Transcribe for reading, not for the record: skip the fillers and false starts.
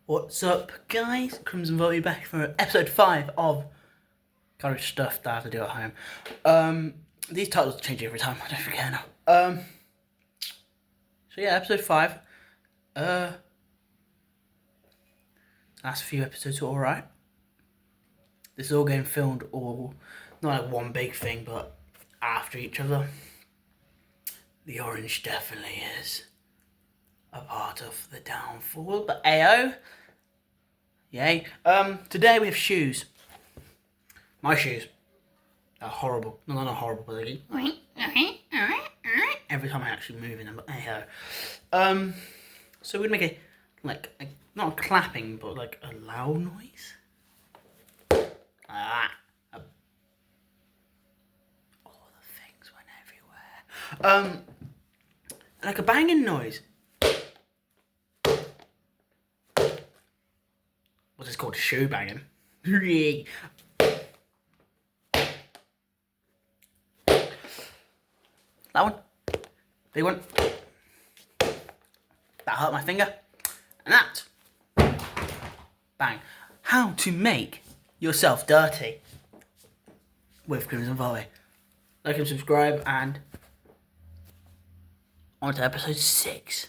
What's up, guys? Crimson Volley back for episode 5 of Courage Stuff that I have to do at home. These titles change every time, I don't forget now. So yeah, episode 5. Last few episodes were alright. This is all getting filmed all, not like one big thing, but after each other. The orange definitely is a part of the downfall, but AO. Yay. Today we have shoes. My shoes are horrible. No, they're not horrible, but they every time I actually move in them, but AO. So we'd make not a clapping, but like a loud noise. All the things went everywhere. Like a banging noise. What's this called? Shoe banging. That one. Big one. That hurt my finger. And that. Bang. How to make yourself dirty with Crimson Volley. Like and subscribe, and on to episode 6.